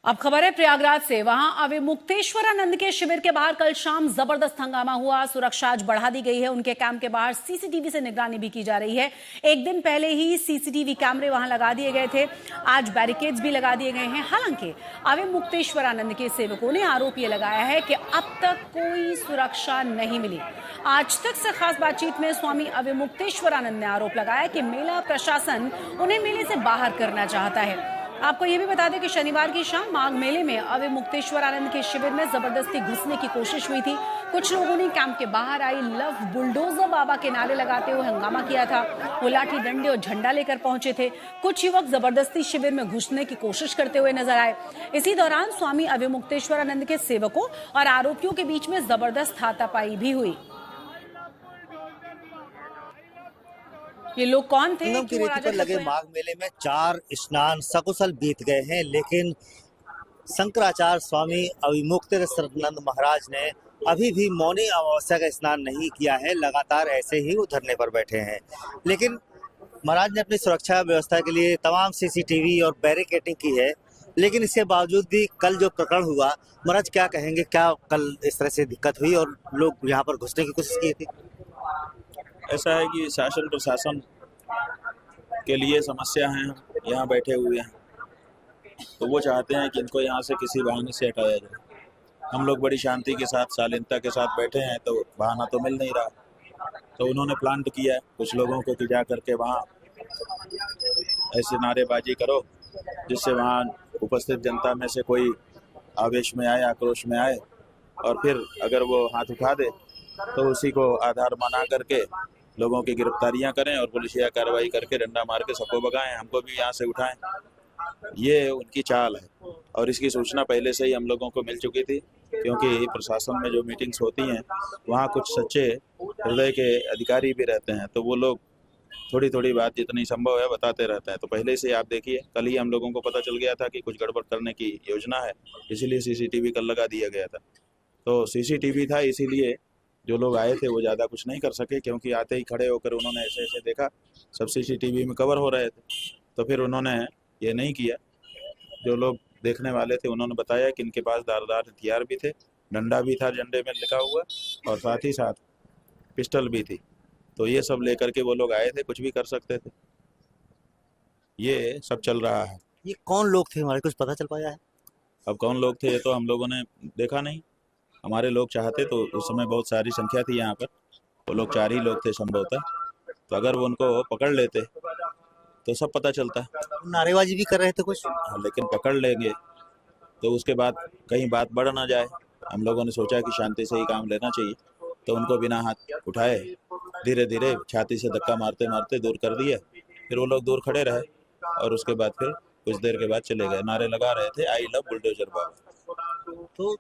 अब खबर है प्रयागराज से। वहां अविमुक्तेश्वरानंद के शिविर के बाहर कल शाम जबरदस्त हंगामा हुआ। सुरक्षा आज बढ़ा दी गई है। उनके कैंप के बाहर सीसीटीवी से निगरानी भी की जा रही है। एक दिन पहले ही सीसीटीवी कैमरे वहां लगा दिए गए थे, आज बैरिकेड्स भी लगा दिए गए हैं। हालांकि अविमुक्तेश्वरानंद के सेवकों ने आरोप यह लगाया है कि अब तक कोई सुरक्षा नहीं मिली। आज तक से खास बातचीत में स्वामी अविमुक्तेश्वरानंद ने आरोप लगाया कि मेला प्रशासन उन्हें मेले से बाहर करना चाहता है। आपको यह भी बता दें कि शनिवार की शाम माघ मेले में अविमुक्तेश्वरानंद के शिविर में जबरदस्ती घुसने की कोशिश हुई थी। कुछ लोगों ने कैंप के बाहर आई लव बुलडोजर बाबा के नारे लगाते हुए हंगामा किया था। वो लाठी डंडे और झंडा लेकर पहुंचे थे। कुछ युवक जबरदस्ती शिविर में घुसने की कोशिश करते हुए नजर आए। इसी दौरान स्वामी अविमुक्तेश्वरानंद के सेवकों और आरोपियों के बीच में जबरदस्त हाथापाई भी हुई। ये लोग कौन थे? संगम की रेती पर लगे माघ मेले में 4 स्नान सकुशल बीत गए हैं, लेकिन शंकराचार्य स्वामी अविमुक्तेश्वरानंद महाराज ने अभी भी मौनी अमावस्या का स्नान नहीं किया है। लगातार ऐसे ही वो धरने पर बैठे हैं। लेकिन महाराज ने अपनी सुरक्षा व्यवस्था के लिए तमाम सीसीटीवी और बैरिकेडिंग की है। लेकिन इसके बावजूद भी कल जो प्रकरण हुआ, महाराज क्या कहेंगे, क्या कल इस तरह से दिक्कत हुई और लोग यहाँ पर घुसने की कोशिश की थी? ऐसा है कि शासन प्रशासन के लिए समस्या है, यहाँ बैठे हुए हैं, तो वो चाहते हैं कि इनको यहाँ से किसी बहाने से हटाया जाए। हम लोग बड़ी शांति के साथ शालीनता के साथ बैठे हैं, तो बहाना तो मिल नहीं रहा। तो उन्होंने प्लान किया है कुछ लोगों को कि जा करके वहाँ ऐसे नारेबाजी करो जिससे वहाँ उपस्थित जनता में से कोई आवेश में आए, आक्रोश में आए, और फिर अगर वो हाथ उठा दे तो उसी को आधार बना करके लोगों की गिरफ्तारियां करें और पुलिसिया कार्रवाई करके डंडा मार के सबको भगाएं, हमको भी यहाँ से उठाएं। ये उनकी चाल है और इसकी सूचना पहले से ही हम लोगों को मिल चुकी थी, क्योंकि प्रशासन में जो मीटिंग्स होती हैं वहाँ कुछ सच्चे हृदय के अधिकारी भी रहते हैं, तो वो लोग थोड़ी थोड़ी बात जितनी संभव है बताते रहते हैं। तो पहले से आप देखिए, कल ही हम लोगों को पता चल गया था कि कुछ गड़बड़ करने की योजना है, इसीलिए सीसीटीवी कल लगा दिया गया था। तो सीसीटीवी था, इसीलिए जो लोग आए थे वो ज़्यादा कुछ नहीं कर सके, क्योंकि आते ही खड़े होकर उन्होंने ऐसे ऐसे देखा, सब सीसीटीवी में कवर हो रहे थे, तो फिर उन्होंने ये नहीं किया। जो लोग देखने वाले थे उन्होंने बताया कि इनके पास धारदार हथियार भी थे, डंडा भी था झंडे में लिखा हुआ, और साथ ही साथ पिस्टल भी थी। तो ये सब लेकर के वो लोग आए थे, कुछ भी कर सकते थे। ये सब चल रहा है। ये कौन लोग थे, हमारे कुछ पता चल पाया है? अब कौन लोग थे ये तो हम लोगों ने देखा नहीं। हमारे लोग चाहते तो उस समय बहुत सारी संख्या थी यहाँ पर, वो लोग 4 ही लोग थे संभवतः, तो अगर वो उनको पकड़ लेते तो सब पता चलता। नारेबाजी भी कर रहे थे कुछ। हाँ, लेकिन पकड़ लेंगे तो उसके बाद कहीं बात बढ़ ना जाए। हम लोगों ने सोचा कि शांति से ही काम लेना चाहिए, तो उनको बिना हाथ उठाए धीरे धीरे छाती से धक्का मारते मारते दूर कर दिया। फिर वो लोग दूर खड़े रहे और उसके बाद फिर कुछ देर के बाद चले गए। नारे लगा रहे थे आई लव बुलडोजर बाबा। तो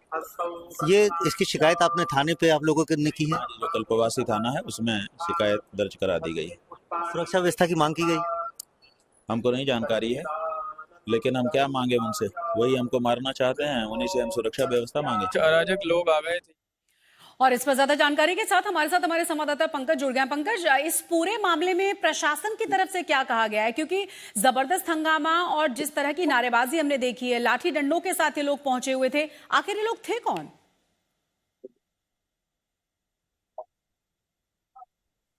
ये इसकी शिकायत आपने थाने पे आप लोगों ने की है? जो कल्पवासी थाना है उसमें शिकायत दर्ज करा दी गई है। सुरक्षा व्यवस्था की मांग की गई? हमको नहीं जानकारी है, लेकिन हम क्या मांगे उनसे, वही हमको मारना चाहते हैं, उन्हीं से हम सुरक्षा व्यवस्था मांगे। अराजक लोग आ गए थे। और इस पर ज्यादा जानकारी के साथ हमारे संवाददाता पंकज जुड़ गए। पंकज, इस पूरे मामले में प्रशासन की तरफ से क्या कहा गया है? क्योंकि जबरदस्त हंगामा और जिस तरह की नारेबाजी हमने देखी है, लाठी डंडों के साथ ये लोग पहुंचे हुए थे, आखिर ये लोग थे कौन?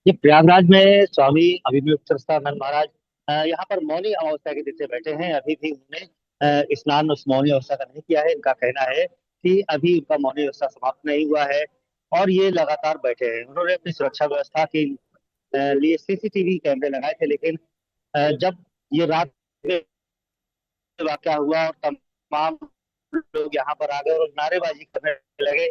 ये प्रयागराज में स्वामी अविमुक्तेश्वरानंद महाराज यहाँ पर मौनी अमावस्या के दिन से बैठे हैं। अभी भी उन्होंने स्नान उस मौनी अवस्था का नहीं किया है। इनका कहना है कि अभी उनका मौनी अवस्था समाप्त नहीं हुआ है और ये लगातार बैठे हैं। उन्होंने अपनी सुरक्षा व्यवस्था के लिए सीसीटीवी कैमरे लगाए थे, लेकिन जब ये रात में वाकया हुआ और तमाम लोग यहाँ पर आ गए और नारेबाजी करने लगे,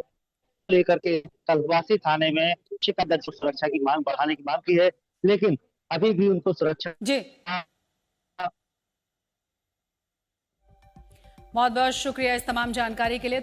लेकर के कल्पवासी थाने में शिकायत दर्ज सुरक्षा की मांग बढ़ाने की मांग की है, लेकिन अभी भी उनको सुरक्षा। जी, बहुत बहुत शुक्रिया इस तमाम जानकारी के लिए।